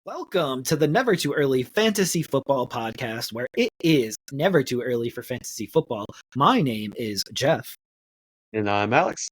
Welcome to the Never Too Early Fantasy Football Podcast, where it is never too early for fantasy football. My name is Jeff. And I'm Alex.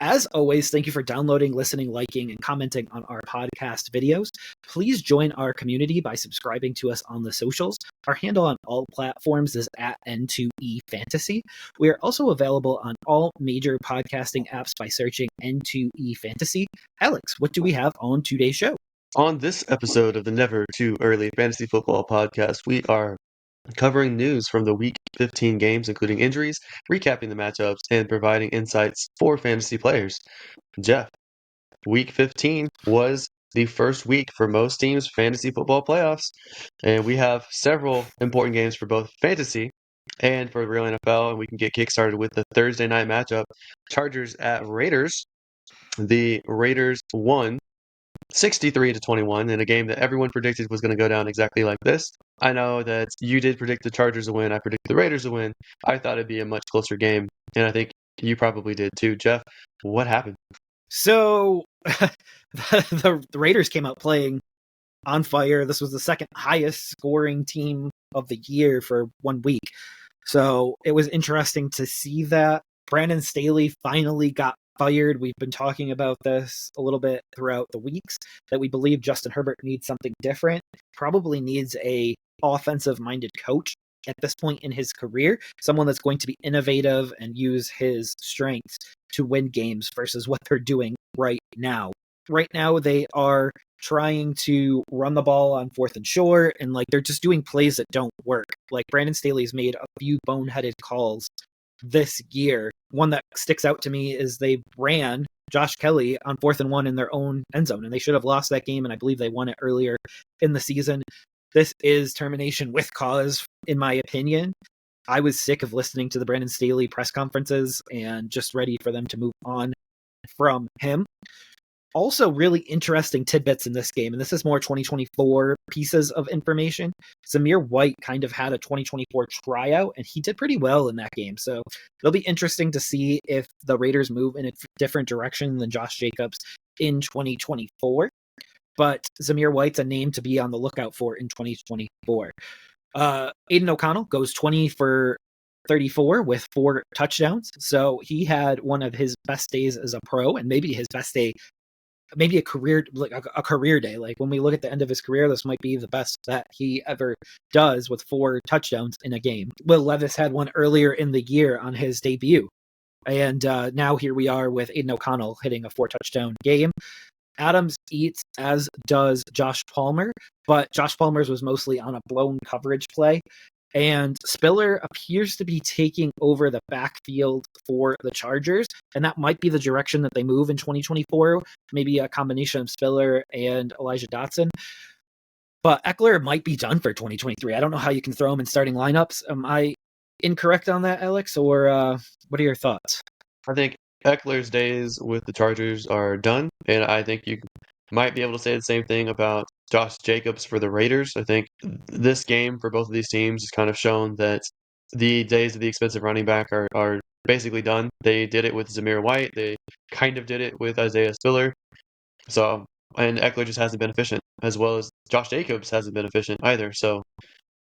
As always, thank you for downloading, listening, liking, and commenting on our podcast videos. Please join our community by subscribing to us on the socials. Our handle on all platforms is at N2EFantasy. We are also available on all major podcasting apps by searching N2EFantasy. Alex, what do we have on today's show? On this episode of the Never Too Early Fantasy Football Podcast, we are covering news from the Week 15 games, including injuries, recapping the matchups, and providing insights for fantasy players. Jeff, Week 15 was the first week for most teams' fantasy football playoffs, and we have several important games for both fantasy and for the real NFL, and we can get kickstarted with the Thursday night matchup, Chargers at Raiders. The Raiders won 63-21 in a game that everyone predicted was going to go down exactly like this. I know that you did predict the Chargers to win. I predicted the Raiders to win. I thought it'd be a much closer game, and I think you probably did too. Jeff, what happened? So the Raiders came out playing on fire. This was the second highest scoring team of the year for 1 week. So it was interesting to see that. Brandon Staley finally got fired. We've been talking about this a little bit throughout the weeks, that we believe Justin Herbert needs something different, probably needs a offensive-minded coach at this point in his career, someone that's going to be innovative and use his strengths to win games versus what they're doing right now. Right now, they are trying to run the ball on 4th and short, and they're just doing plays that don't work. Brandon Staley's made a few boneheaded calls this year. One that sticks out to me is they ran Josh Kelly on 4th and 1 in their own end zone, and they should have lost that game, and I believe they won it earlier in the season. This is termination with cause, in my opinion. I was sick of listening to the Brandon Staley press conferences and just ready for them to move on from him. Also, really interesting tidbits in this game, and this is more 2024 pieces of information. Zamir White kind of had a 2024 tryout, and he did pretty well in that game. So it'll be interesting to see if the Raiders move in a different direction than Josh Jacobs in 2024. But Zamir White's a name to be on the lookout for in 2024. Aiden O'Connell goes 20 for 34 with 4 touchdowns. So he had one of his best days as a pro, and maybe his best day, maybe a career day. When we look at the end of his career, this might be the best that he ever does, with 4 touchdowns in a game. Will Levis had one earlier in the year on his debut. And now here we are with Aiden O'Connell hitting a 4-touchdown game. Adams eats, as does Josh Palmer, but Josh Palmer's was mostly on a blown coverage play. And Spiller appears to be taking over the backfield for the Chargers, and that might be the direction that they move in 2024, maybe a combination of Spiller and Elijah Dotson. But Eckler might be done for 2023. I don't know how you can throw him in starting lineups. Am I incorrect on that, Alex, or what are your thoughts? I think Eckler's days with the Chargers are done, and I think you might be able to say the same thing about Josh Jacobs for the Raiders. I think this game for both of these teams has kind of shown that the days of the expensive running back are basically done. They did it with Zamir White. They kind of did it with Isaiah Spiller. So, and Eckler just hasn't been efficient, as well as Josh Jacobs hasn't been efficient either. So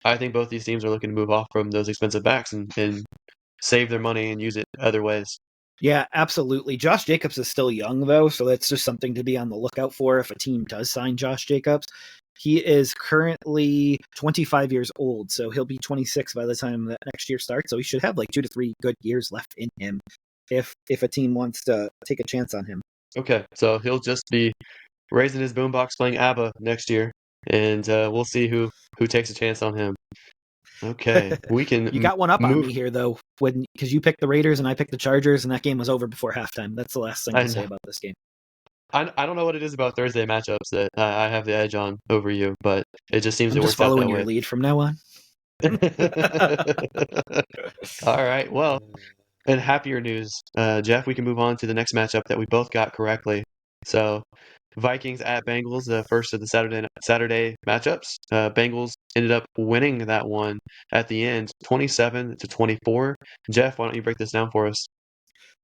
I think both these teams are looking to move off from those expensive backs and save their money and use it other ways. Yeah, absolutely. Josh Jacobs is still young, though, so that's just something to be on the lookout for if a team does sign Josh Jacobs. He is currently 25 years old, so he'll be 26 by the time that next year starts. So he should have 2 to 3 good years left in him if a team wants to take a chance on him. Okay, so he'll just be raising his boombox playing ABBA next year, and we'll see who takes a chance on him. Okay, we can. You got one up on me here, though, because you picked the Raiders and I picked the Chargers, and that game was over before halftime. That's the last thing to say about this game. I don't know what it is about Thursday matchups that I have the edge on over you, but it just seems I'm it just works out that following way. your lead from now on. All right, well, in happier news, Jeff, we can move on to the next matchup that we both got correctly. So, Vikings at Bengals, the first of the Saturday matchups. Bengals ended up winning that one at the end, 27-24. Jeff, why don't you break this down for us?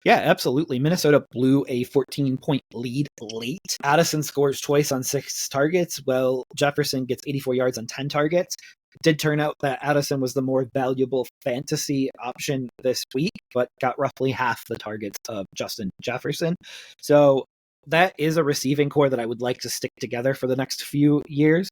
Yeah, absolutely. Minnesota blew a 14-point lead late. Addison scores twice on 6 targets, while Jefferson gets 84 yards on 10 targets. It did turn out that Addison was the more valuable fantasy option this week, but got roughly half the targets of Justin Jefferson. So that is a receiving core that I would like to stick together for the next few years.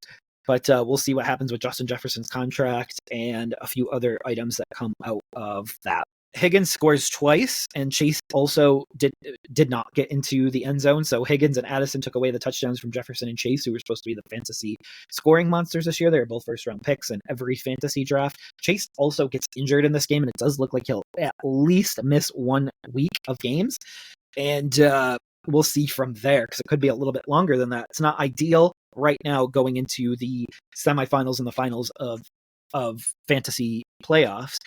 But we'll see what happens with Justin Jefferson's contract and a few other items that come out of that. Higgins scores twice, and Chase also did not get into the end zone. So Higgins and Addison took away the touchdowns from Jefferson and Chase, who were supposed to be the fantasy scoring monsters this year. They were both first-round picks in every fantasy draft. Chase also gets injured in this game, and it does look like he'll at least miss 1 week of games. And we'll see from there, because it could be a little bit longer than that. It's not ideal right now going into the semifinals and the finals of fantasy playoffs.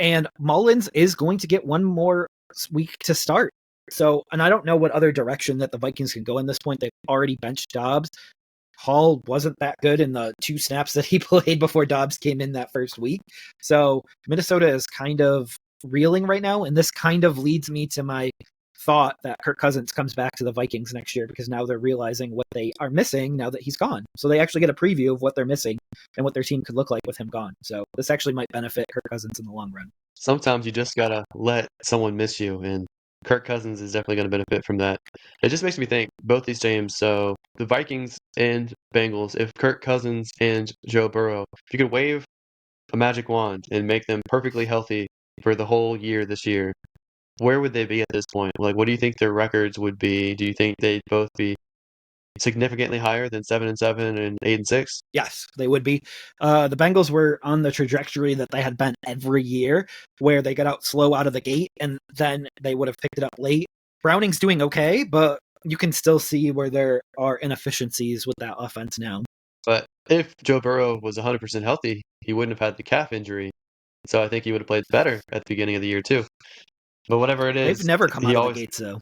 And Mullins is going to get 1 more week to start. So, and I don't know what other direction that the Vikings can go in this point. They've already benched Dobbs. Hall wasn't that good in the 2 snaps that he played before Dobbs came in that first week. So Minnesota is kind of reeling right now. And this kind of leads me to my thought that Kirk Cousins comes back to the Vikings next year, because now they're realizing what they are missing now that he's gone. So they actually get a preview of what they're missing and what their team could look like with him gone. So this actually might benefit Kirk Cousins in the long run. Sometimes you just gotta let someone miss you, and Kirk Cousins is definitely going to benefit from that. It just makes me think both these teams. So the Vikings and Bengals, if Kirk Cousins and Joe Burrow, if you could wave a magic wand and make them perfectly healthy for the whole year this year, where would they be at this point? Like, what do you think their records would be? Do you think they'd both be significantly higher than 7-7 and 8-6? Yes, they would be. The Bengals were on the trajectory that they had been every year, where they got out slow out of the gate, and then they would have picked it up late. Browning's doing okay, but you can still see where there are inefficiencies with that offense now. But if Joe Burrow was 100% healthy, he wouldn't have had the calf injury. So I think he would have played better at the beginning of the year, too. But whatever it is, They've never come he out always. of the gates, though.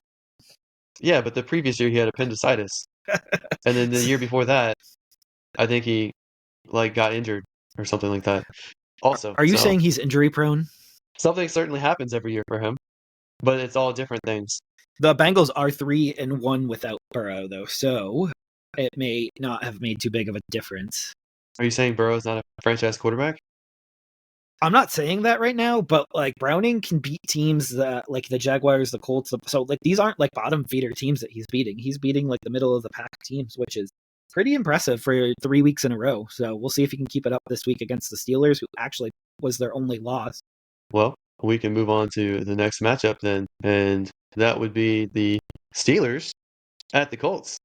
Yeah, but the previous year he had appendicitis. And then the year before that, I think he got injured or something like that. Also, Are you so saying he's injury prone? something certainly happens every year for him, but it's all different things. The Bengals are 3-1 without Burrow, though, so it may not have made too big of a difference. Are you saying Burrow's not a franchise quarterback? I'm not saying that right now, but like Browning can beat teams that like the Jaguars, the Colts. So like these aren't like bottom feeder teams that he's beating. He's beating like the middle of the pack teams, which is pretty impressive for 3 weeks in a row. So we'll see if he can keep it up this week against the Steelers, who actually was their only loss. Well, we can move on to the next matchup then, and that would be the Steelers at the Colts.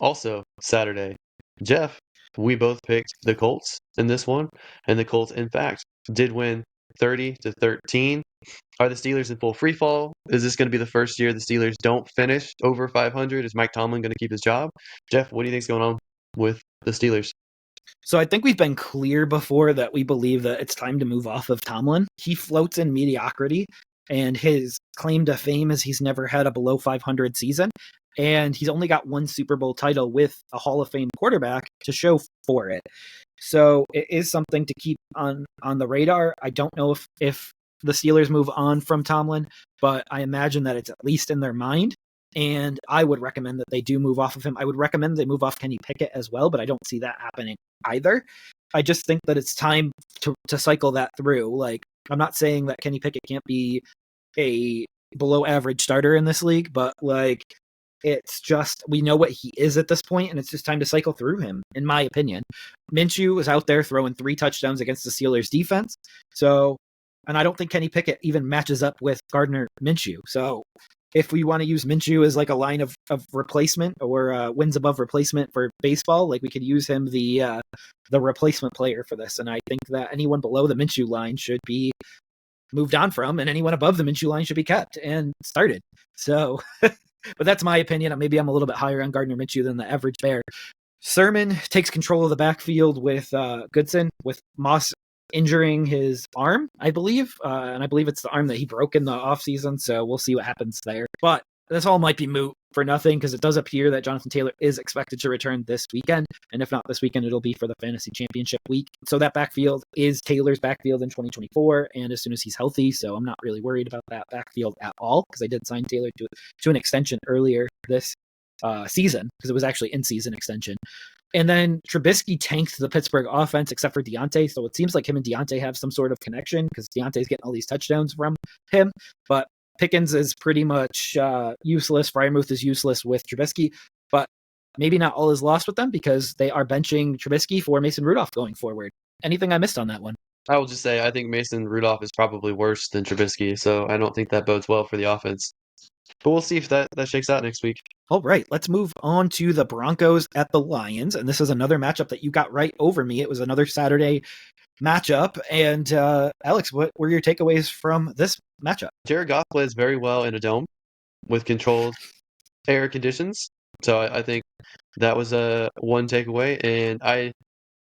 Also Saturday. Jeff, we both picked the Colts in this one, and the Colts, in fact, did win 30-13. Are the Steelers in full free fall? Is this going to be the first year the Steelers don't finish over 500? Is Mike Tomlin going to keep his job? Jeff, what do you think's going on with the Steelers? So I think we've been clear before that we believe that it's time to move off of Tomlin. He floats in mediocrity, and his claim to fame is he's never had a below 500 season, and he's only got 1 Super Bowl title with a Hall of Fame quarterback to show for it. So it is something to keep on the radar. I don't know if the Steelers move on from Tomlin, but I imagine that it's at least in their mind. And I would recommend that they do move off of him. I would recommend they move off Kenny Pickett as well, but I don't see that happening either. I just think that it's time to cycle that through. Like, I'm not saying that Kenny Pickett can't be a below average starter in this league, but like, it's just, we know what he is at this point, and it's just time to cycle through him, in my opinion. Minshew was out there throwing 3 touchdowns against the Steelers defense. So, and I don't think Kenny Pickett even matches up with Gardner Minshew. So if we want to use Minshew as like a line of replacement or wins above replacement for baseball, like we could use him the replacement player for this. And I think that anyone below the Minshew line should be moved on from, and anyone above the Minshew line should be kept and started. So, but that's my opinion. Maybe I'm a little bit higher on Gardner Minshew than the average Bear. Sermon takes control of the backfield with Goodson, with Moss injuring his arm, I believe. And I believe it's the arm that he broke in the offseason. So we'll see what happens there. But this all might be moot for nothing because it does appear that Jonathan Taylor is expected to return this weekend. And if not this weekend, it'll be for the fantasy championship week. So that backfield is Taylor's backfield in 2024. And as soon as he's healthy, so I'm not really worried about that backfield at all because I did sign Taylor to an extension earlier this season because it was actually in-season extension. And then Trubisky tanked the Pittsburgh offense except for Deontay. So it seems like him and Deontay have some sort of connection because Deontay's getting all these touchdowns from him. But Pickens is pretty much useless. Freiermuth is useless with Trubisky. But maybe not all is lost with them because they are benching Trubisky for Mason Rudolph going forward. Anything I missed on that one? I will just say I think Mason Rudolph is probably worse than Trubisky, so I don't think that bodes well for the offense. But we'll see if that shakes out next week. All right, let's move on to the Broncos at the Lions. And this is another matchup that you got right over me. It was another Saturday matchup. And Alex, what were your takeaways from this matchup? Jared Goff plays very well in a dome with controlled air conditions. So I think that was one takeaway. And I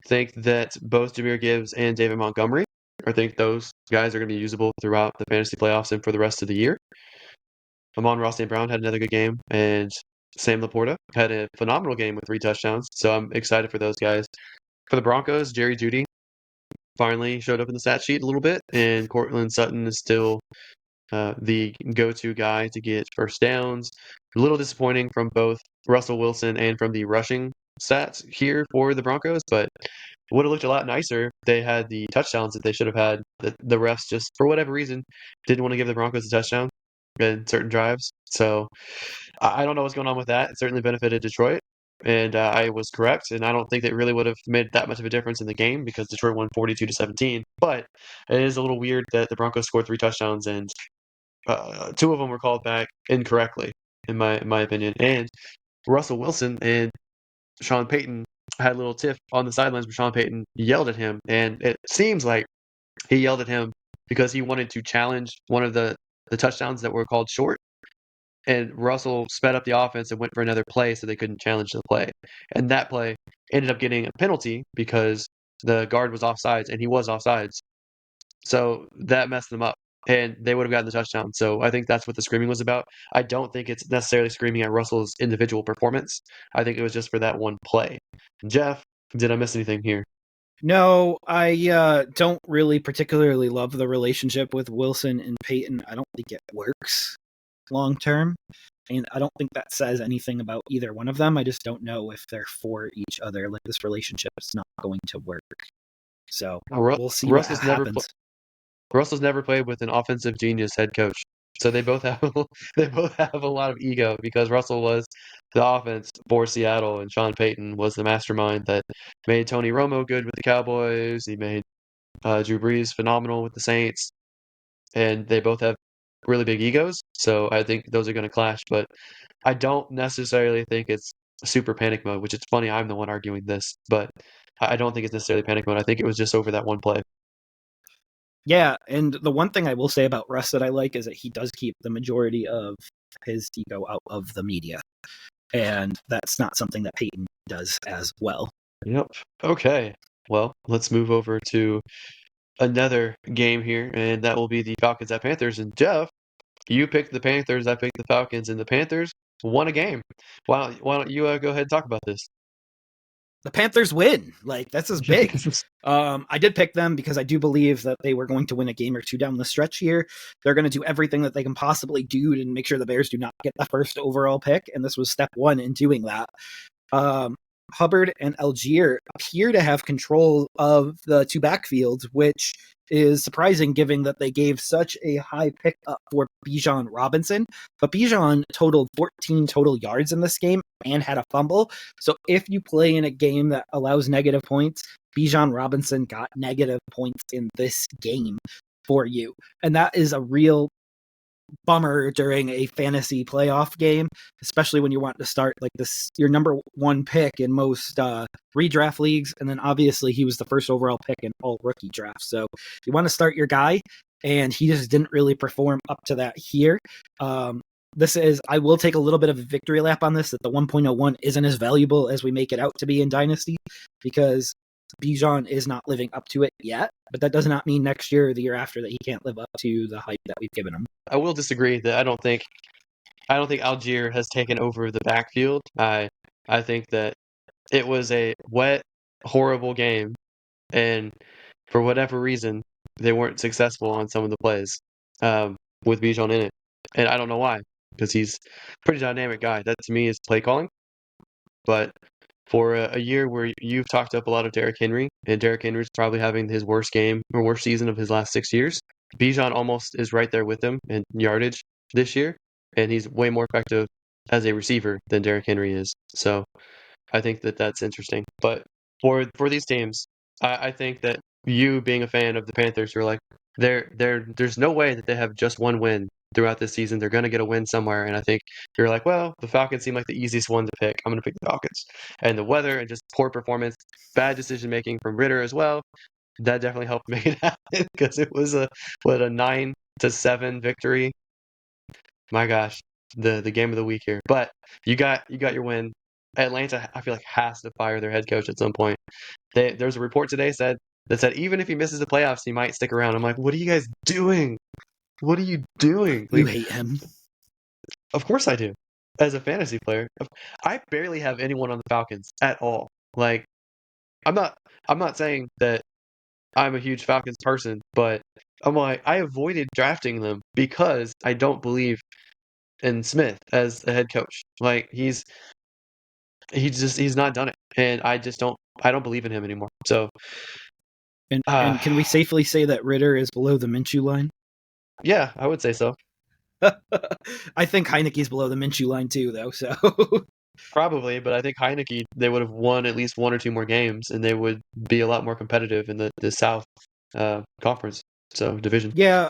think that both Jahmyr Gibbs and David Montgomery, I think those guys are going to be usable throughout the fantasy playoffs and for the rest of the year. Amon-Ra St. Brown had another good game, and Sam Laporta had a phenomenal game with 3 touchdowns. So I'm excited for those guys. For the Broncos, Jerry Jeudy finally showed up in the stat sheet a little bit, and Cortland Sutton is still the go-to guy to get first downs. A little disappointing from both Russell Wilson and from the rushing stats here for the Broncos, but it would have looked a lot nicer if they had the touchdowns that they should have had. The refs just, for whatever reason, didn't want to give the Broncos a touchdown in certain drives. So I don't know what's going on with that. It certainly benefited Detroit, and I was correct. And I don't think that really would have made that much of a difference in the game because Detroit won 42-17. But it is a little weird that the Broncos scored 3 touchdowns and 2 of them were called back incorrectly, in my opinion. And Russell Wilson and Sean Payton had a little tiff on the sidelines where Sean Payton yelled at him, and it seems like he yelled at him because he wanted to challenge one of the touchdowns that were called short. And Russell sped up the offense and went for another play so they couldn't challenge the play. And that play ended up getting a penalty because the guard was offsides, and he was offsides. So that messed them up, and they would have gotten the touchdown. So I think that's what the screaming was about. I don't think it's necessarily screaming at Russell's individual performance. I think it was just for that one play. Jeff, did I miss anything here? No, I don't really particularly love the relationship with Wilson and Peyton. I don't think it works long term. And I don't think that says anything about either one of them. I just don't know if they're for each other. Like, this relationship is not going to work. So we'll see what happens. Russell's never played with an offensive genius head coach. So they both have a lot of ego because Russell was the offense for Seattle and Sean Payton was the mastermind that made Tony Romo good with the Cowboys. He made Drew Brees phenomenal with the Saints, and they both have really big egos. So I think those are going to clash, but I don't necessarily think it's super panic mode, which is funny. I'm the one arguing this, but I don't think it's necessarily panic mode. I think it was just over that one play. Yeah, and the one thing I will say about Russ that I like is that he does keep the majority of his ego out of the media. And that's not something that Peyton does as well. Yep. Okay. Well, let's move over to another game here, and that will be the Falcons at Panthers. And Jeff, you picked the Panthers, I picked the Falcons, and the Panthers won a game. Why don't you go ahead and talk about this? The Panthers win. Like, this is big. I did pick them because I do believe that they were going to win a game or two down the stretch here. They're going to do everything that they can possibly do to make sure the Bears do not get the first overall pick, and this was step 1 in doing that. Hubbard and Algier appear to have control of the 2 backfields, which is surprising given that they gave such a high pick up for Bijan Robinson. But Bijan totaled 14 total yards in this game and had a fumble. So if you play in a game that allows negative points, Bijan Robinson got negative points in this game for you. And that is a real bummer during a fantasy playoff game, especially when you want to start like this, your number 1 pick in most redraft leagues. And then obviously he was the first overall pick in all rookie drafts. So you want to start your guy, and he just didn't really perform up to that here. I will take a little bit of a victory lap on this, that the 1.01 isn't as valuable as we make it out to be in Dynasty, because Bijan is not living up to it yet, but that does not mean next year or the year after that he can't live up to the hype that we've given him. I will disagree that I don't think I don't think Algier has taken over the backfield. I think that it was a wet, horrible game, and for whatever reason, they weren't successful on some of the plays with Bijan in it, and I don't know why, because he's a pretty dynamic guy. That to me is play calling. But for a year where you've talked up a lot of Derrick Henry, and Derrick Henry's probably having his worst game or worst season of his last 6 years, Bijan almost is right there with him in yardage this year, and he's way more effective as a receiver than Derrick Henry is. So I think that that's interesting. But for these teams, I think that you being a fan of the Panthers, you're like, there's no way that they have just one win throughout this season. They're going to get a win somewhere, and I think you're like, well, the Falcons seem like the easiest one to pick. I'm going to pick the Falcons, and the weather and just poor performance, bad decision making from Ritter as well. That definitely helped make it happen because it was a 9-7 victory. My gosh, the game of the week here. But you got your win. Atlanta, I feel like, has to fire their head coach at some point. There's a report today that said even if he misses the playoffs, he might stick around. I'm like, what are you guys doing? What are you doing? You Like, hate him. of course I do. As a fantasy player, I barely have anyone on the Falcons at all. Like, I'm not saying that I'm a huge Falcons person, but I'm like, I avoided drafting them because I don't believe in Smith as a head coach. Like, he's not done it, and I don't believe in him anymore. So, And can we safely say that Ritter is below the Minshew line? yeah, I would say so. I think Heineke's below the Minshew line too, though. So Probably, but I think Heineke, they would have won at least one or two more games, and they would be a lot more competitive in the South conference, so division. yeah,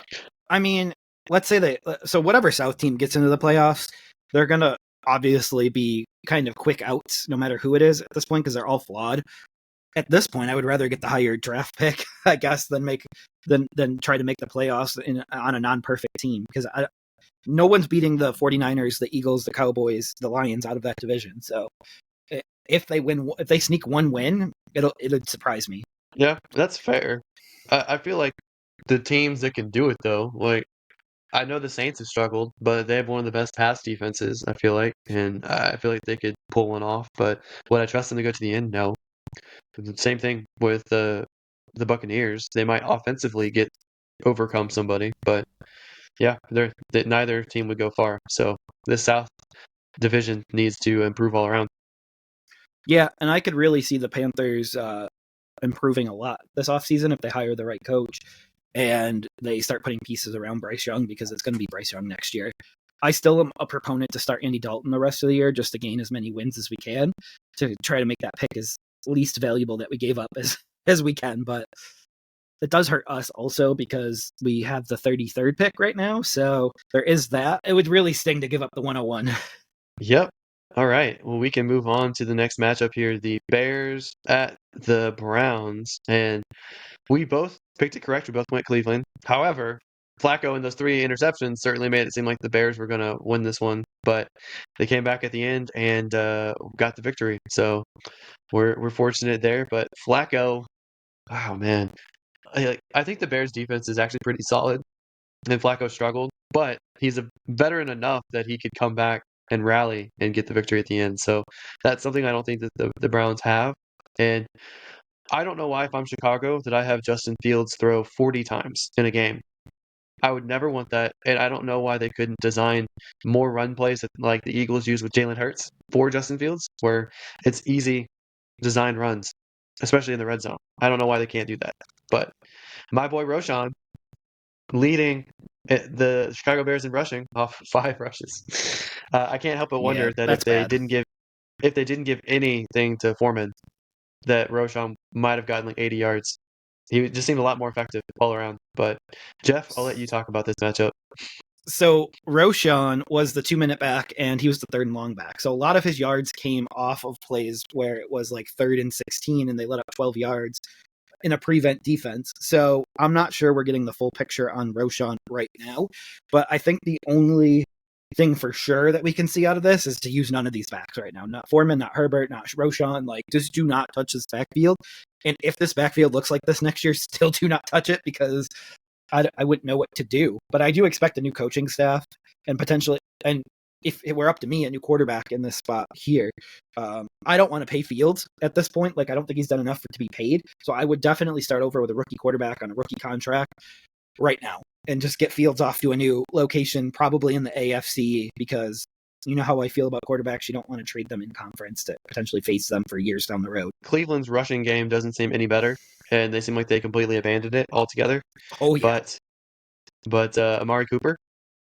I mean, let's say so whatever South team gets into the playoffs, they're gonna obviously be kind of quick outs, no matter who it is at this point, because they're all flawed. At this point, I would rather get the higher draft pick, I guess, than try to make the playoffs on a non-perfect team, because no one's beating the 49ers, the Eagles, the Cowboys, the Lions out of that division. So if they sneak one win, it'd surprise me. Yeah, that's fair. I feel like the teams that can do it though, like I know the Saints have struggled, but they have one of the best pass defenses, I feel like, and I feel like they could pull one off. But would I trust them to go to the end? No. The same thing with the Buccaneers. They might offensively overcome somebody, but yeah, neither team would go far. So the South division needs to improve all around. Yeah, and I could really see the Panthers improving a lot this offseason if they hire the right coach and they start putting pieces around Bryce Young, because it's going to be Bryce Young next year. I still am a proponent to start Andy Dalton the rest of the year just to gain as many wins as we can to try to make that pick as least valuable that we gave up as we can. But it does hurt us also because we have the 33rd pick right now. So there is that. It would really sting to give up the 101. Yep. All right. Well, we can move on to the next matchup here. The Bears at the Browns. And we both picked it correct. We both went Cleveland. However, Flacco and those 3 interceptions certainly made it seem like the Bears were going to win this one. But they came back at the end and got the victory. So we're fortunate there. But Flacco, oh, man. I think the Bears defense is actually pretty solid. And Flacco struggled. But he's a veteran enough that he could come back and rally and get the victory at the end. So that's something I don't think that the Browns have. And I don't know why, if I'm Chicago, that I have Justin Fields throw 40 times in a game. I would never want that. And I don't know why they couldn't design more run plays like the Eagles use with Jalen Hurts for Justin Fields, where it's easy design runs, especially in the red zone. I don't know why they can't do that. But my boy Roshan leading the Chicago Bears in rushing off 5 rushes. I can't help but wonder Yeah, that that's bad. if they didn't give anything to Foreman, that Roshan might have gotten like 80 yards. He just seemed a lot more effective all around. But Jeff, I'll let you talk about this matchup. So Roshan was the 2-minute back and he was the 3rd and long back. So a lot of his yards came off of plays where it was like 3rd and 16 and they let up 12 yards in a prevent defense. So I'm not sure we're getting the full picture on Roshan right now, but I think the only thing for sure that we can see out of this is to use none of these backs right now. Not Foreman, not Herbert, not Roshan. Like, just do not touch this backfield. And if this backfield looks like this next year, still do not touch it, because I wouldn't know what to do. But I do expect a new coaching staff and potentially, and if it were up to me, a new quarterback in this spot here, I don't want to pay Fields at this point. Like, I don't think he's done enough to be paid. So I would definitely start over with a rookie quarterback on a rookie contract right now and just get Fields off to a new location, probably in the AFC, because you know how I feel about quarterbacks. You don't want to trade them in conference to potentially face them for years down the road. Cleveland's rushing game doesn't seem any better, and they seem like they completely abandoned it altogether. Oh, yeah. But Amari Cooper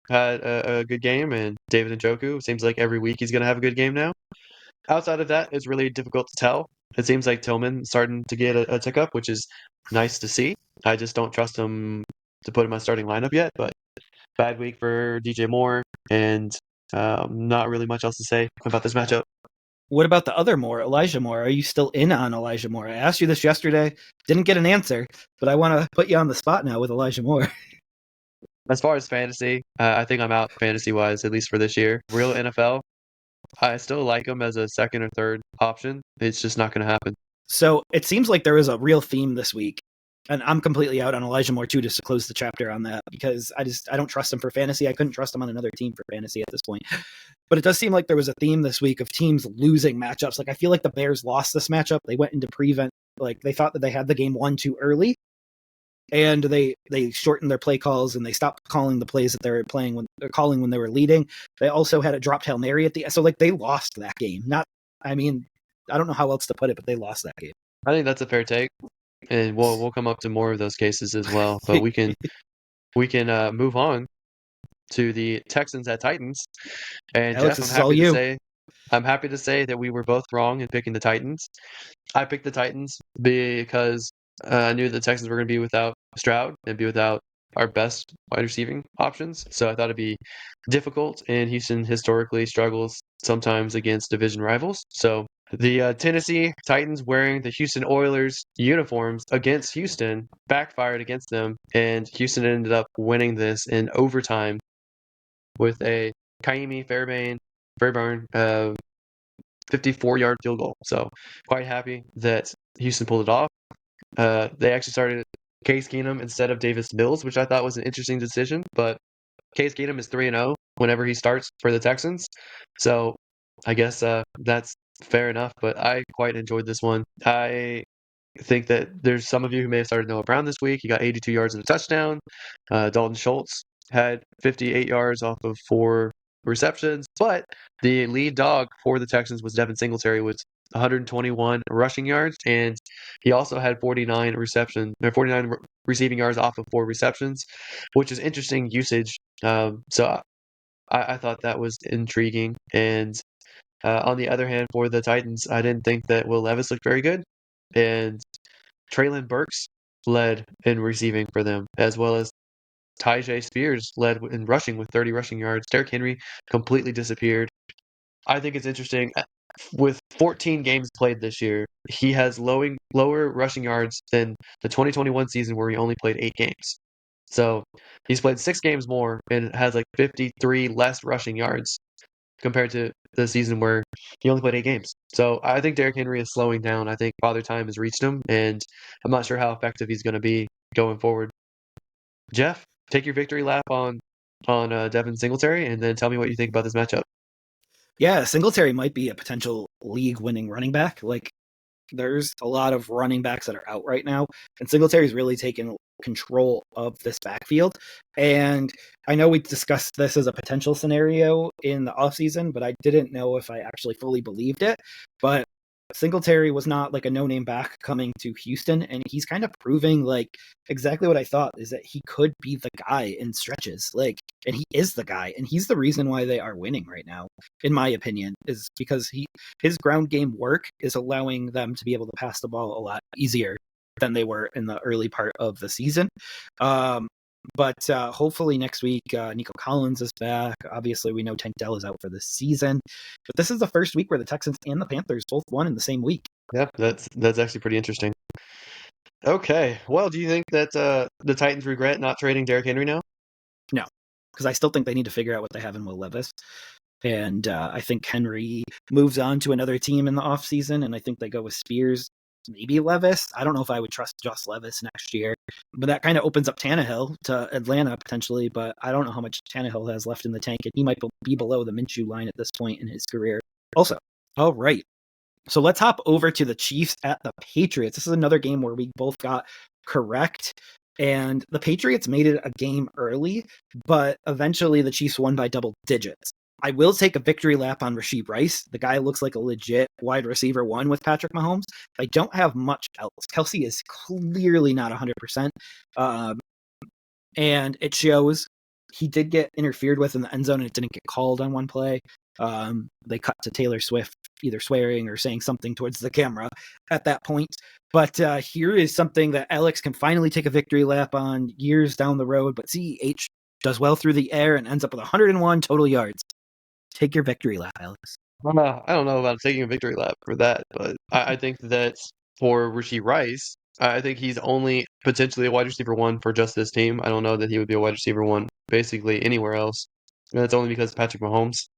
had a good game, and David Njoku seems like every week he's going to have a good game now. Outside of that, it's really difficult to tell. It seems like Tillman's starting to get a tick up, which is nice to see. I just don't trust him to put in my starting lineup yet, but bad week for DJ Moore, and not really much else to say about this matchup. What about the other Moore, Elijah Moore? Are you still in on Elijah Moore? I asked you this yesterday, didn't get an answer, but I want to put you on the spot now with Elijah Moore. As far as fantasy, I think I'm out fantasy-wise, at least for this year. Real NFL, I still like him as a second or third option. It's just not going to happen. So it seems like there is a real theme this week. And I'm completely out on Elijah Moore too, just to close the chapter on that, because I don't trust him for fantasy. I couldn't trust him on another team for fantasy at this point. But it does seem like there was a theme this week of teams losing matchups. Like, I feel like the Bears lost this matchup. They went into prevent, like they thought that they had the game won too early, and they shortened their play calls and they stopped calling the plays that they were calling when they were leading. They also had a dropped Hail Mary at the end, so like they lost that game. I don't know how else to put it, but they lost that game. I think that's a fair take, and we'll come up to more of those cases as well. But we can move on to the Texans at Titans. And Alex, Jeff, this is all you. I'm happy to say that we were both wrong in picking the Titans. I picked the Titans because I knew the Texans were going to be without Stroud and be without our best wide receiving options. So I thought it'd be difficult, and Houston historically struggles sometimes against division rivals. So the Tennessee Titans wearing the Houston Oilers uniforms against Houston backfired against them, and Houston ended up winning this in overtime with a Kaimi Fairbairn 54-yard field goal. So quite happy that Houston pulled it off. They actually started Case Keenum instead of Davis Mills, which I thought was an interesting decision. But Case Keenum is 3-0 whenever he starts for the Texans. So I guess that's fair enough. But I quite enjoyed this one. I think that there's some of you who may have started Noah Brown this week. He got 82 yards and a touchdown. Dalton Schultz had 58 yards off of 4 receptions, but the lead dog for the Texans was Devin Singletary with 121 rushing yards, and he also had 49 receiving yards off of 4 receptions, which is interesting usage. So I thought that was intriguing. And on the other hand, for the Titans, I didn't think that Will Levis looked very good, and Traylon Burks led in receiving for them, as well as Tyjae Spears led in rushing with 30 rushing yards. Derrick Henry completely disappeared. I think it's interesting. With 14 games played this year, he has lower rushing yards than the 2021 season where he only played 8 games. So he's played 6 games more and has like 53 less rushing yards compared to the season where he only played 8 games. So I think Derrick Henry is slowing down. I think Father Time has reached him, and I'm not sure how effective he's going to be going forward. Jeff, take your victory lap on Devin Singletary, and then tell me what you think about this matchup. Yeah, Singletary might be a potential league-winning running back. Like, there's a lot of running backs that are out right now, and Singletary's really taken control of this backfield. And I know we discussed this as a potential scenario in the offseason, but I didn't know if I actually fully believed it. But Singletary was not like a no-name back coming to Houston, and he's kind of proving like exactly what I thought, is that he could be the guy in stretches. Like, and he is the guy, and he's the reason why they are winning right now, in my opinion, is because his ground game work is allowing them to be able to pass the ball a lot easier than they were in the early part of the season. But hopefully next week, Nico Collins is back. Obviously, we know Tank Dell is out for the season. But this is the first week where the Texans and the Panthers both won in the same week. Yeah, that's actually pretty interesting. Okay, well, do you think that the Titans regret not trading Derrick Henry now? No, because I still think they need to figure out what they have in Will Levis. And I think Henry moves on to another team in the offseason, and I think they go with Spears. maybe Levis. I don't know if I would trust just Levis next year, but that kind of opens up Tannehill to Atlanta potentially. But I don't know how much Tannehill has left in the tank, and he might be below the Minshew line at this point in his career. Also, all right. So let's hop over to the Chiefs at the Patriots. This is another game where we both got correct. And the Patriots made it a game early, but eventually the Chiefs won by double digits. I will take a victory lap on Rashee Rice. The guy looks like a legit wide receiver one with Patrick Mahomes. I don't have much else. Kelsey is clearly not 100%. And it shows. He did get interfered with in the end zone and it didn't get called on one play. They cut to Taylor Swift either swearing or saying something towards the camera at that point. But here is something that Alex can finally take a victory lap on years down the road. But CEH does well through the air and ends up with 101 total yards. Take your victory lap, Alex. I don't know about taking a victory lap for that, but I think that for Rashee Rice, I think he's only potentially a wide receiver one for just this team. I don't know that he would be a wide receiver one basically anywhere else. And that's only because of Patrick Mahomes.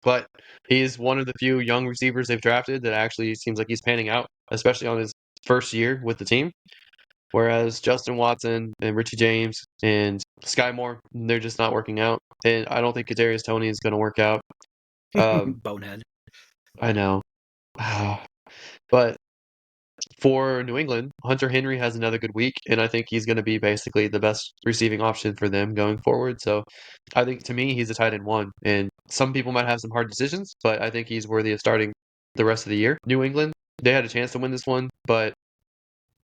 But he's one of the few young receivers they've drafted that actually seems like he's panning out, especially on his first year with the team. Whereas Justin Watson and Richie James and Sky Moore, they're just not working out. And I don't think Kadarius Toney is going to work out. Bonehead. I know. But for New England, Hunter Henry has another good week, and I think he's going to be basically the best receiving option for them going forward. So I think to me, he's a tight end one. And some people might have some hard decisions, but I think he's worthy of starting the rest of the year. New England, they had a chance to win this one, but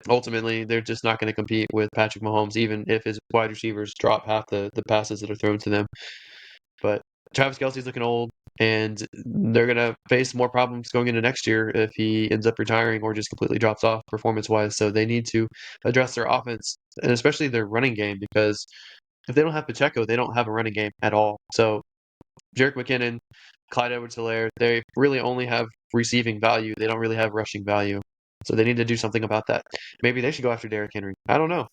ultimately they're just not going to compete with Patrick Mahomes, even if his wide receivers drop half the passes that are thrown to them. But Travis Kelce's looking old, and they're going to face more problems going into next year if he ends up retiring or just completely drops off performance-wise. So they need to address their offense, and especially their running game, because if they don't have Pacheco, they don't have a running game at all. So Jerick McKinnon, Clyde Edwards-Helaire, they really only have receiving value. They don't really have rushing value. So they need to do something about that. Maybe they should go after Derrick Henry. I don't know.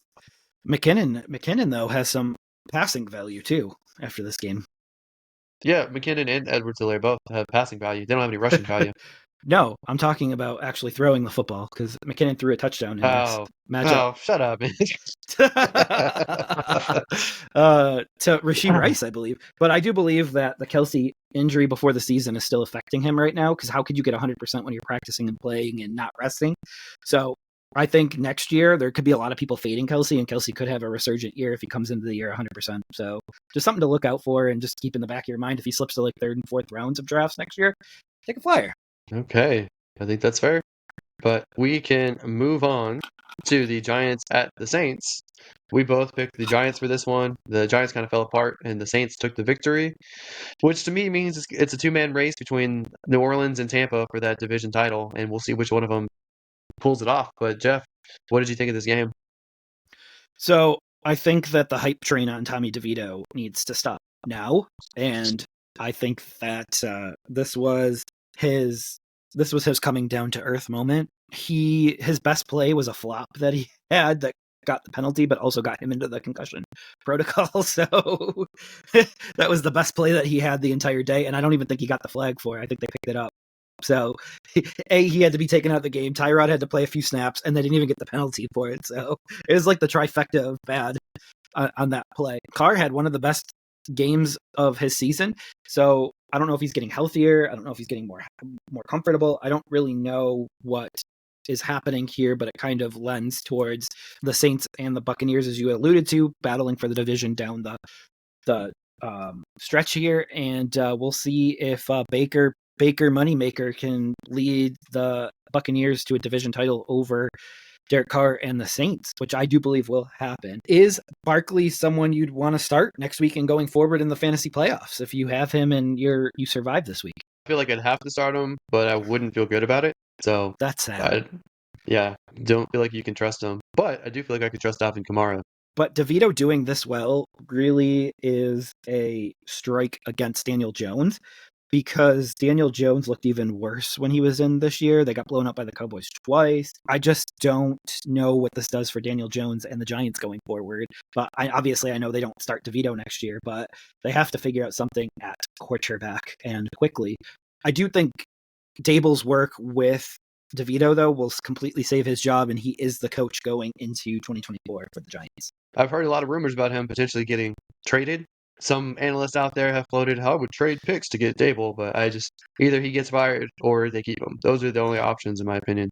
McKinnon though has some passing value too after this game. Yeah, McKinnon and Edwards-Helaire both have passing value. They don't have any rushing value. No, I'm talking about actually throwing the football because McKinnon threw a touchdown in this matchup. Oh, shut up, man. To Rashee Rice, I believe. But I do believe that the Kelsey injury before the season is still affecting him right now because how could you get 100% when you're practicing and playing and not resting? So I think next year there could be a lot of people fading Kelsey, and Kelsey could have a resurgent year if he comes into the year 100%. So just something to look out for and just keep in the back of your mind if he slips to like third and fourth rounds of drafts next year, take a flyer. Okay, I think that's fair. But we can move on to the Giants at the Saints. We both picked the Giants for this one. The Giants kind of fell apart, and the Saints took the victory, which to me means it's a two-man race between New Orleans and Tampa for that division title, and we'll see which one of them pulls it off. But Jeff, what did you think of this game? So I think that the hype train on Tommy DeVito needs to stop now, and I think that this was his coming down to earth moment. His best play was a flop that he had that got the penalty, but also got him into the concussion protocol. So that was the best play that he had the entire day, and I don't even think he got the flag for it. I think they picked it up. So, he had to be taken out of the game. Tyrod had to play a few snaps, and they didn't even get the penalty for it. So it was like the trifecta of bad on that play. Carr had one of the best games of his season. So I don't know if he's getting healthier. I don't know if he's getting more comfortable. I don't really know what is happening here, but it kind of lends towards the Saints and the Buccaneers, as you alluded to, battling for the division down the stretch here. And we'll see if Baker Moneymaker can lead the Buccaneers to a division title over Derek Carr and the Saints, which I do believe will happen. Is Barkley someone you'd want to start next week and going forward in the fantasy playoffs if you have him and you survive this week? I feel like I'd have to start him, but I wouldn't feel good about it. So that's sad. Don't feel like you can trust him, but I do feel like I could trust Alvin Kamara. But DeVito doing this well really is a strike against Daniel Jones, because Daniel Jones looked even worse when he was in this year. They got blown up by the Cowboys twice. I just don't know what this does for Daniel Jones and the Giants going forward. But I know they don't start DeVito next year, but they have to figure out something at quarterback and quickly. I do think Dable's work with DeVito, though, will completely save his job, and he is the coach going into 2024 for the Giants. I've heard a lot of rumors about him potentially getting traded. Some analysts out there have floated, I would trade picks to get Dable, but either he gets fired or they keep him. Those are the only options, in my opinion.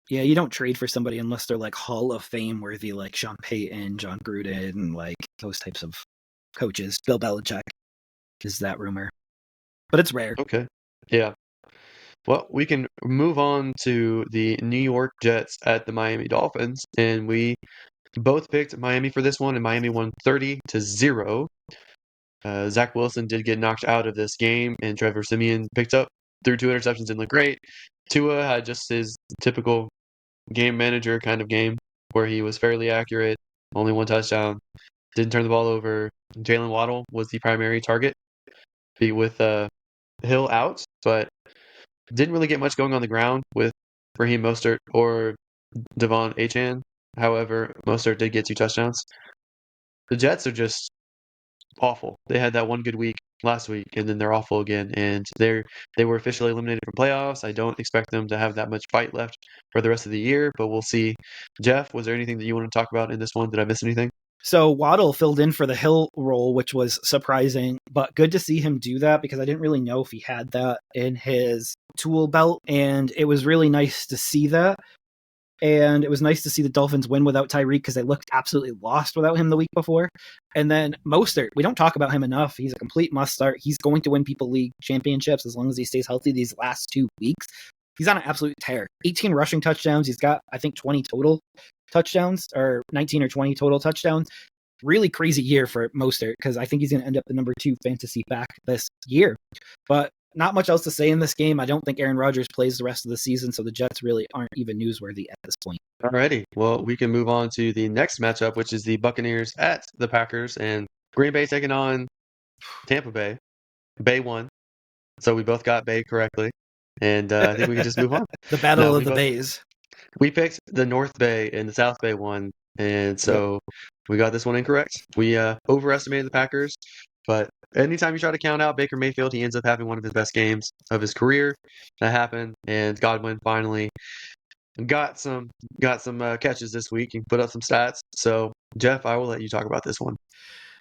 Yeah, you don't trade for somebody unless they're like Hall of Fame worthy, like Sean Payton, John Gruden, and like those types of coaches. Bill Belichick is that rumor, but it's rare. Okay. Yeah. Well, we can move on to the New York Jets at the Miami Dolphins, and we both picked Miami for this one, and Miami won 30-0. Zach Wilson did get knocked out of this game, and Trevor Siemian threw 2 interceptions and looked great. Tua had just his typical game manager kind of game where he was fairly accurate, only 1 touchdown, didn't turn the ball over. Jalen Waddle was the primary target, with Hill out, but didn't really get much going on the ground with Raheem Mostert or Devon Achane. However, Mostert did get 2 touchdowns. The Jets are just awful. They had that one good week last week, and then they're awful again. And they were officially eliminated from playoffs. I don't expect them to have that much fight left for the rest of the year, but we'll see. Jeff, was there anything that you want to talk about in this one? Did I miss anything? So Waddle filled in for the Hill role, which was surprising, but good to see him do that because I didn't really know if he had that in his tool belt, and it was really nice to see that. And it was nice to see the Dolphins win without Tyreek because they looked absolutely lost without him the week before. And then Mostert, we don't talk about him enough. He's a complete must start. He's going to win People League championships as long as he stays healthy these last 2 weeks. He's on an absolute tear. 18 rushing touchdowns. He's got, I think, 20 total touchdowns, or 19 or 20 total touchdowns. Really crazy year for Mostert because I think he's going to end up the number 2 fantasy back this year. But not much else to say in this game. I don't think Aaron Rodgers plays the rest of the season, so the Jets really aren't even newsworthy at this point. Alrighty. Well, we can move on to the next matchup, which is the Buccaneers at the Packers, and Green Bay taking on Tampa Bay. Bay won, so we both got Bay correctly, and I think we can just move on. The Battle of the Bays. We picked the North Bay and the South Bay one, and so we got this one incorrect. We overestimated the Packers, but anytime you try to count out Baker Mayfield, he ends up having one of his best games of his career. That happened, and Godwin finally got some catches this week and put up some stats. So, Jeff, I will let you talk about this one.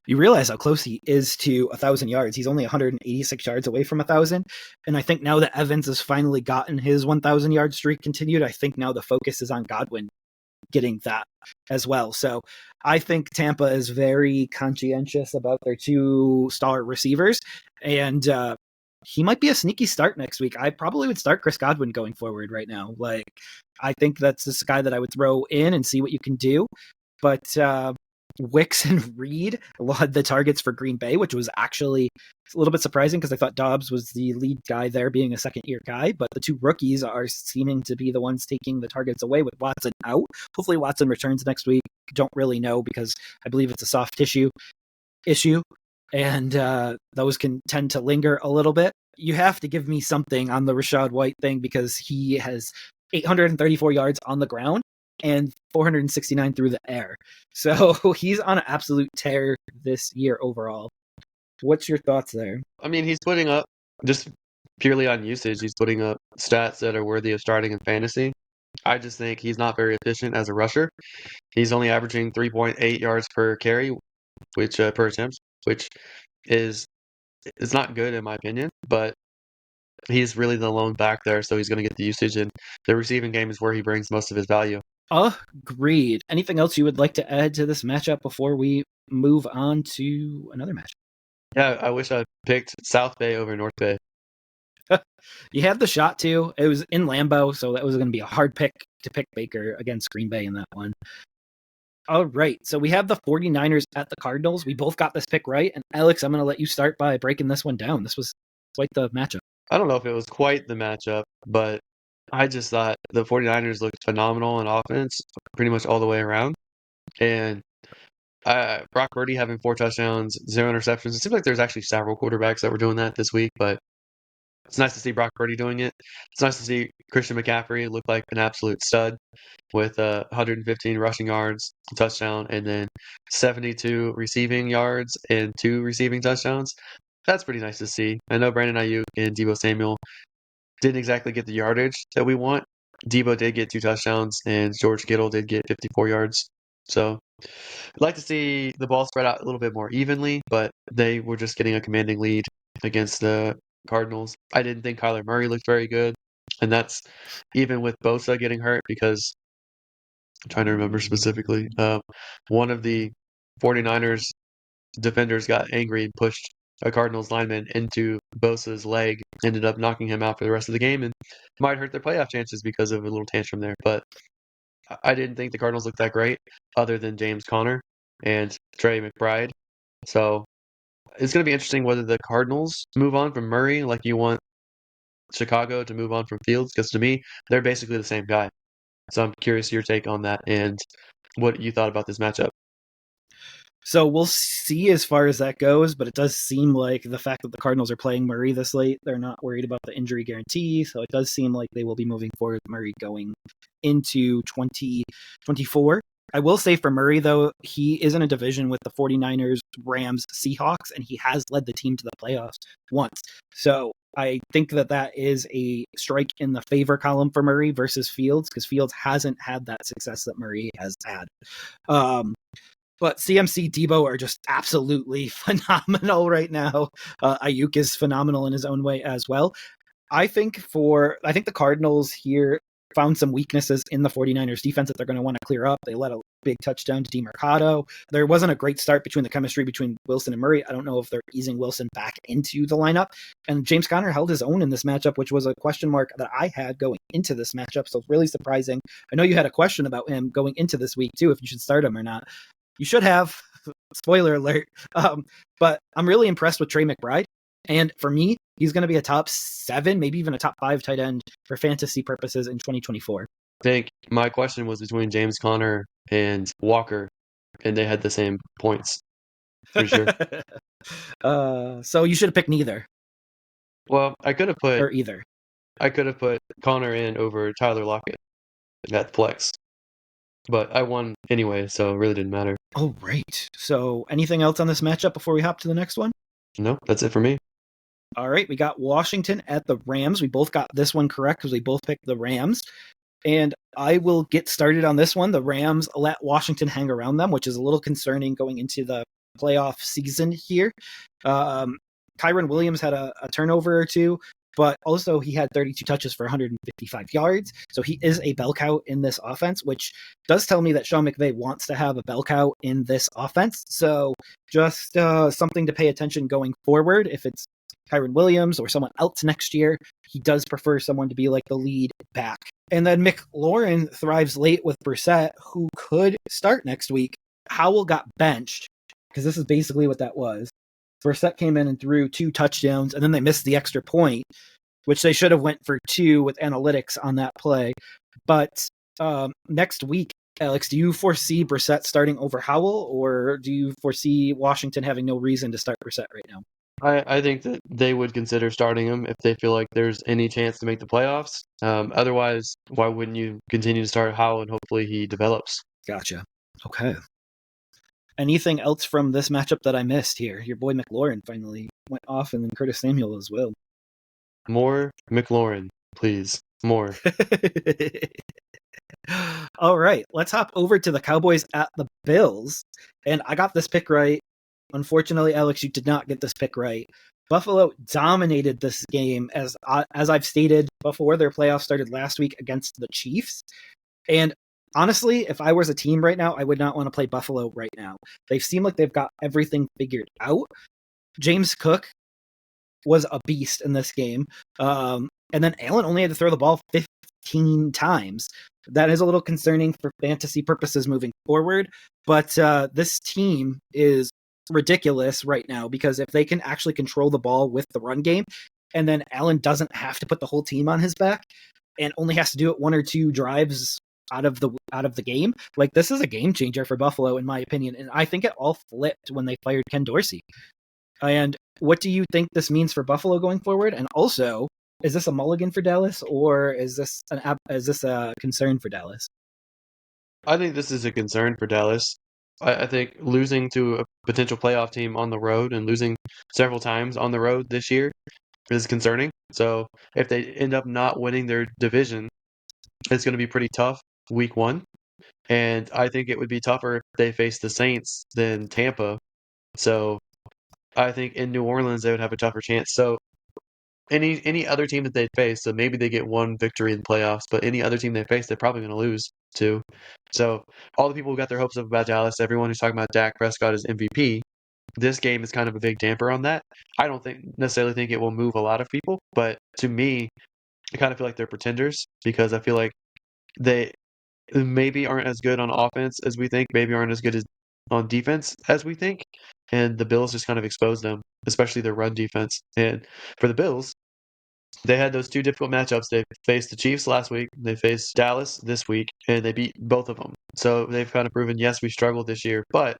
You realize how close he is to 1,000 yards. He's only 186 yards away from 1,000. And I think now that Evans has finally gotten his 1,000 yard streak continued, I think now the focus is on Godwin getting that as well. So I think Tampa is very conscientious about their 2 star receivers. And he might be a sneaky start next week. I probably would start Chris Godwin going forward right now. Like, I think that's this guy that I would throw in and see what you can do. But Wicks and Reed had the targets for Green Bay, which was actually a little bit surprising because I thought Dobbs was the lead guy there, being a second-year guy. But the 2 rookies are seeming to be the ones taking the targets away with Watson out. Hopefully Watson returns next week. Don't really know because I believe it's a soft tissue issue, and those can tend to linger a little bit. You have to give me something on the Rachaad White thing because he has 834 yards on the ground and 469 through the air. So he's on an absolute tear this year overall. What's your thoughts there? I mean, he's putting up, just purely on usage, he's putting up stats that are worthy of starting in fantasy. I just think he's not very efficient as a rusher. He's only averaging 3.8 yards per carry, which per attempt, which is not good in my opinion, but he's really the lone back there, so he's going to get the usage, and the receiving game is where he brings most of his value. Agreed. Anything else you would like to add to this matchup before we move on to another match? Yeah, I wish I picked South Bay over North Bay. You had the shot too. It was in Lambeau, so that was going to be a hard pick to pick Baker against Green Bay in that one. All right, so we have the 49ers at the Cardinals. We both got this pick right. And Alex, I'm going to let you start by breaking this one down. This was quite the matchup. I don't know if it was quite the matchup, but I just thought the 49ers looked phenomenal in offense pretty much all the way around. And Brock Purdy having 4 touchdowns, 0 interceptions. It seems like there's actually several quarterbacks that were doing that this week, but it's nice to see Brock Purdy doing it. It's nice to see Christian McCaffrey look like an absolute stud with 115 rushing yards, a touchdown, and then 72 receiving yards and 2 receiving touchdowns. That's pretty nice to see. I know Brandon Ayuk and Deebo Samuel didn't exactly get the yardage that we want, Debo did get 2 touchdowns, and George Kittle did get 54 yards. So I'd like to see the ball spread out a little bit more evenly, but they were just getting a commanding lead against the Cardinals. I didn't think Kyler Murray looked very good, and that's even with Bosa getting hurt because I'm trying to remember specifically. One of the 49ers defenders got angry and pushed a Cardinals lineman into Bosa's leg, ended up knocking him out for the rest of the game, and might hurt their playoff chances because of a little tantrum there. But I didn't think the Cardinals looked that great, other than James Conner and Trey McBride. So it's going to be interesting whether the Cardinals move on from Murray like you want Chicago to move on from Fields, because to me, they're basically the same guy. So I'm curious your take on that and what you thought about this matchup. So we'll see as far as that goes, but it does seem like the fact that the Cardinals are playing Murray this late, they're not worried about the injury guarantee. So it does seem like they will be moving forward with Murray going into 2024. I will say for Murray, though, he is in a division with the 49ers, Rams, Seahawks, and he has led the team to the playoffs once. So I think that that is a strike in the favor column for Murray versus Fields, because Fields hasn't had that success that Murray has had. But CMC, Debo are just absolutely phenomenal right now. Ayuk is phenomenal in his own way as well. I think the Cardinals here found some weaknesses in the 49ers defense that they're going to want to clear up. They let a big touchdown to DeMarcado. There wasn't a great start between the chemistry between Wilson and Murray. I don't know if they're easing Wilson back into the lineup. And James Conner held his own in this matchup, which was a question mark that I had going into this matchup. So it's really surprising. I know you had a question about him going into this week too, if you should start him or not. You should have. Spoiler alert. But I'm really impressed with Trey McBride. And for me, he's going to be a top 7, maybe even a top 5 tight end for fantasy purposes in 2024. I think my question was between James Conner and Walker, and they had the same points. For sure. So you should have picked neither. Well, I could have put either. I could have put Conner in over Tyler Lockett at flex. But I won anyway, so it really didn't matter. Oh, right. So anything else on this matchup before we hop to the next one? No, that's it for me. All right, we got Washington at the Rams. We both got this one correct because we both picked the Rams. And I will get started on this one. The Rams let Washington hang around them, which is a little concerning going into the playoff season here. Kyron Williams had a turnover or two, but also he had 32 touches for 155 yards. So he is a bell cow in this offense, which does tell me that Sean McVay wants to have a bell cow in this offense. So just something to pay attention going forward. If it's Kyron Williams or someone else next year, he does prefer someone to be like the lead back. And then McLaurin thrives late with Brissett, who could start next week. Howell got benched, because this is basically what that was. Brissett came in and threw 2 touchdowns, and then they missed the extra point, which they should have went for 2 with analytics on that play. But next week, Alex, do you foresee Brissett starting over Howell, or do you foresee Washington having no reason to start Brissett right now? I think that they would consider starting him if they feel like there's any chance to make the playoffs. Otherwise, why wouldn't you continue to start Howell and hopefully he develops? Gotcha. Okay. Anything else from this matchup that I missed here? Your boy McLaurin finally went off, and then Curtis Samuel as well. More McLaurin, please. More. All right, let's hop over to the Cowboys at the Bills. And I got this pick right. Unfortunately, Alex, you did not get this pick right. Buffalo dominated this game, as I've stated before. Their playoffs started last week against the Chiefs. And honestly, if I was a team right now, I would not want to play Buffalo right now. They seem like they've got everything figured out. James Cook was a beast in this game. And then Allen only had to throw the ball 15 times. That is a little concerning for fantasy purposes moving forward. But this team is ridiculous right now, because if they can actually control the ball with the run game, and then Allen doesn't have to put the whole team on his back and only has to do it 1 or 2 drives out of the game, like, this is a game changer for Buffalo, in my opinion. And I think it all flipped when they fired Ken Dorsey. And what do you think this means for Buffalo going forward? And also, is this a mulligan for Dallas, or is this a concern for Dallas? I think this is a concern for Dallas. I think losing to a potential playoff team on the road and losing several times on the road this year is concerning. So if they end up not winning their division, it's going to be pretty tough week 1. And I think it would be tougher if they face the Saints than Tampa. So I think in New Orleans they would have a tougher chance. So any other team that they face, so maybe they get one victory in the playoffs, but any other team they face, they're probably going to lose to. So all the people who got their hopes up about Dallas, everyone who's talking about Dak Prescott as MVP, this game is kind of a big damper on that. I don't necessarily think it will move a lot of people, but to me, I kind of feel like they're pretenders because I feel like they maybe aren't as good on offense as we think, maybe aren't as good as on defense as we think, and the Bills just kind of exposed them, especially their run defense. And for the Bills, they had those two difficult matchups. They faced the Chiefs last week, they faced Dallas this week, and they beat both of them. So they've kind of proven, yes, we struggled this year, but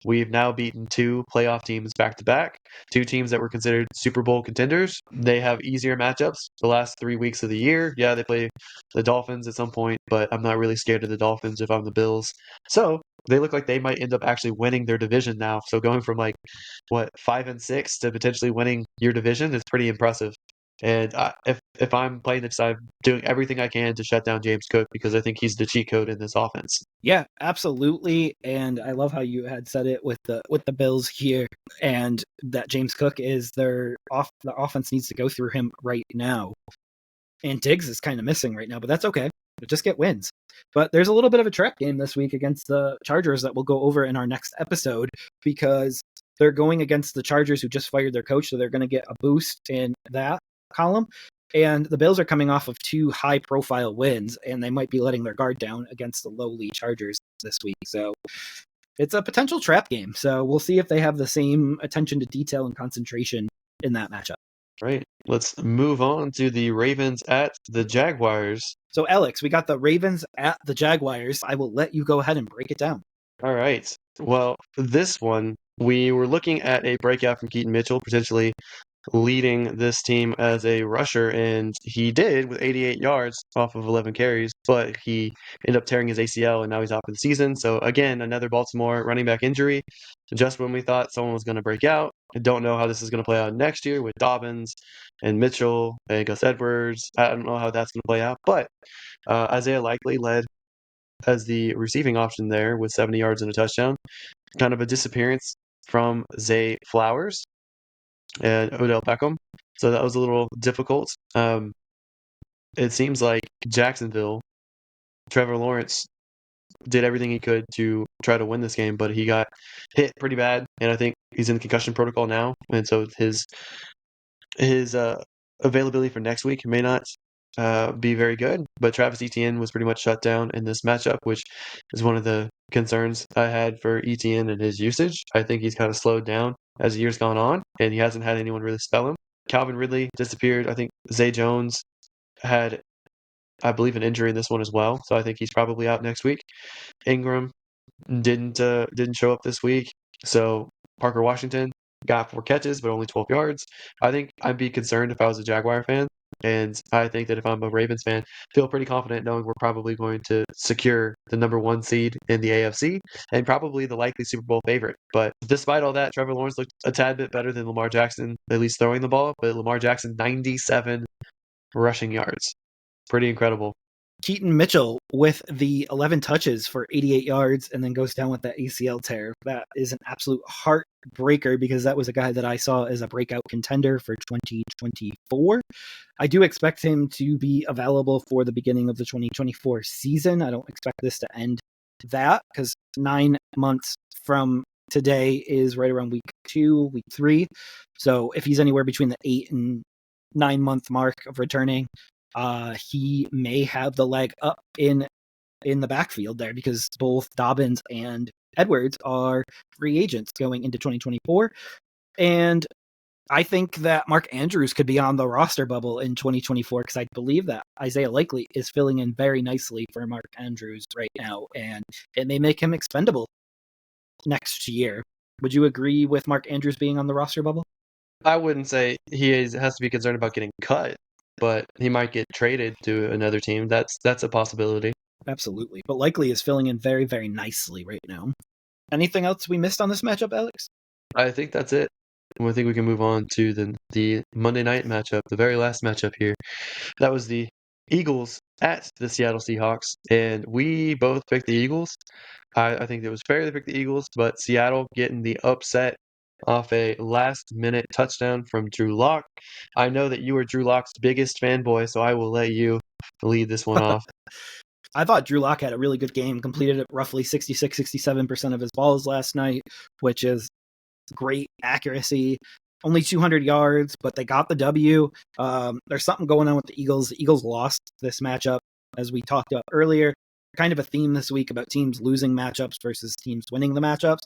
we've now beaten two playoff teams back to back, two teams that were considered Super Bowl contenders. They have easier matchups the last 3 weeks of the year. Yeah, they play the Dolphins at some point, but I'm not really scared of the Dolphins if I'm the Bills. So they look like they might end up actually winning their division now. So going from like, what, 5-6 to potentially winning your division is pretty impressive. And if I'm playing this, I'm doing everything I can to shut down James Cook because I think he's the cheat code in this offense. Yeah, absolutely. And I love how you had said it with the Bills here, and that James Cook is the offense needs to go through him right now. And Diggs is kind of missing right now, but that's okay. Just get wins. But there's a little bit of a trap game this week against the Chargers that we'll go over in our next episode because they're going against the Chargers who just fired their coach, so they're going to get a boost in that column. And the Bills are coming off of two high-profile wins, and they might be letting their guard down against the lowly Chargers this week. So it's a potential trap game. So we'll see if they have the same attention to detail and concentration in that matchup. Right. Let's move on to the Ravens at the Jaguars. So, Alex, we got the Ravens at the Jaguars. I will let you go ahead and break it down. All right. Well, this one, we were looking at a breakout from Keaton Mitchell, potentially leading this team as a rusher, and he did with 88 yards off of 11 carries, but he ended up tearing his ACL, and now he's out for the season. So, again, another Baltimore running back injury, just when we thought someone was going to break out. I don't know how this is going to play out next year with Dobbins and Mitchell and Gus Edwards. I don't know how that's going to play out, but Isaiah Likely led as the receiving option there with 70 yards and a touchdown. Kind of a disappearance from Zay Flowers and Odell Beckham. So that was a little difficult. It seems like Jacksonville, Trevor Lawrence did everything he could to try to win this game, but he got hit pretty bad, and I think he's in concussion protocol now, and so his availability for next week may not be very good. But Travis Etienne was pretty much shut down in this matchup, which is one of the concerns I had for Etienne and his usage. I think he's kind of slowed down as the year's gone on, and he hasn't had anyone really spell him. Calvin Ridley disappeared. I think Zay Jones had, I believe, an injury in this one as well, so I think he's probably out next week. Ingram didn't show up this week, so Parker Washington got 4 catches but only 12 yards. I think I'd be concerned if I was a Jaguar fan, and I think that if I'm a Ravens fan, feel pretty confident knowing we're probably going to secure the number 1 seed in the AFC and probably the likely Super Bowl favorite. But despite all that, Trevor Lawrence looked a tad bit better than Lamar Jackson, at least throwing the ball, but Lamar Jackson 97 rushing yards. Pretty incredible. Keaton Mitchell with the 11 touches for 88 yards and then goes down with that ACL tear. That is an absolute heartbreaker because that was a guy that I saw as a breakout contender for 2024. I do expect him to be available for the beginning of the 2024 season. I don't expect this to end that because 9 months from today is right around week 2, week 3. So if he's anywhere between the 8 and 9 month mark of returning, he may have the leg up in the backfield there because both Dobbins and Edwards are free agents going into 2024. And I think that Mark Andrews could be on the roster bubble in 2024 because I believe that Isaiah Likely is filling in very nicely for Mark Andrews right now, and it may make him expendable next year. Would you agree with Mark Andrews being on the roster bubble? I wouldn't say has to be concerned about getting cut, but he might get traded to another team. That's a possibility. Absolutely. But Likely is filling in very, very nicely right now. Anything else we missed on this matchup, Alex? I think that's it. I think we can move on to the Monday night matchup, the very last matchup here. That was the Eagles at the Seattle Seahawks, and we both picked the Eagles. I think it was fair to pick the Eagles, but Seattle getting the upset off a last-minute touchdown from Drew Lock. I know that you are Drew Lock's biggest fanboy, so I will let you lead this one off. I thought Drew Lock had a really good game, completed at roughly 66-67% of his balls last night, which is great accuracy. Only 200 yards, but they got the W. There's something going on with the Eagles. The Eagles lost this matchup, as we talked about earlier. Kind of a theme this week about teams losing matchups versus teams winning the matchups.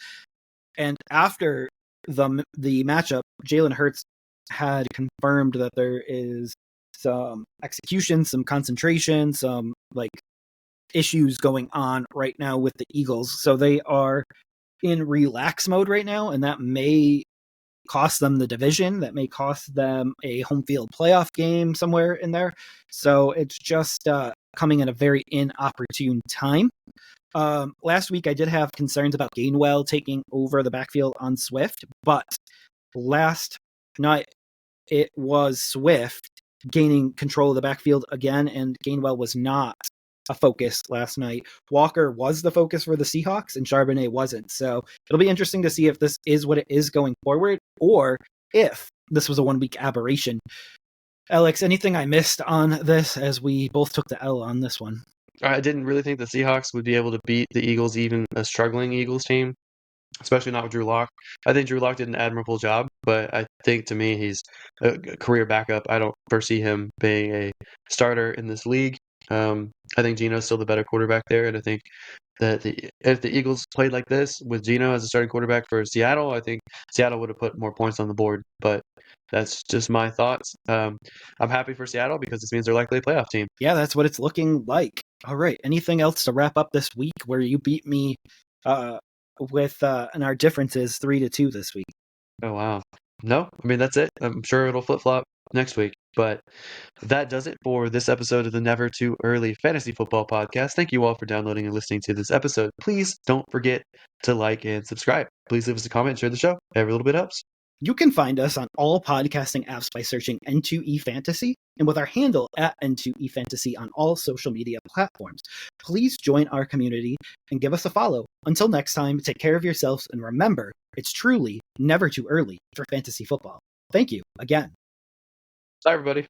And after the matchup, Jalen Hurts had confirmed that there is some execution, some concentration, some issues going on right now with the Eagles. So they are in relax mode right now, and that may cost them the division. That may cost them a home field playoff game somewhere in there. So it's just coming at a very inopportune time. Last week I did have concerns about Gainwell taking over the backfield on Swift, but last night it was Swift gaining control of the backfield again, and Gainwell was not a focus last night. Walker was the focus for the Seahawks, and Charbonnet wasn't. So it'll be interesting to see if this is what it is going forward, or if this was a one-week aberration. Alex, anything I missed on this, as we both took the L on this one? I didn't really think the Seahawks would be able to beat the Eagles, even a struggling Eagles team, especially not with Drew Lock. I think Drew Lock did an admirable job, but I think to me he's a career backup. I don't foresee him being a starter in this league. I think Geno's still the better quarterback there, and I think that if the Eagles played like this with Geno as a starting quarterback for Seattle, I think Seattle would have put more points on the board. But that's just my thoughts. I'm happy for Seattle because this means they're likely a playoff team. Yeah, that's what it's looking like. All right. Anything else to wrap up this week where you beat me with and our difference is 3-2 this week? Oh, wow. No, I mean, that's it. I'm sure it'll flip-flop next week. But that does it for this episode of the Never Too Early Fantasy Football Podcast. Thank you all for downloading and listening to this episode. Please don't forget to like and subscribe. Please leave us a comment and share the show. Every little bit helps. You can find us on all podcasting apps by searching N2EFantasy and with our handle at N2EFantasy on all social media platforms. Please join our community and give us a follow. Until next time, take care of yourselves and remember, it's truly never too early for fantasy football. Thank you again. Bye, everybody.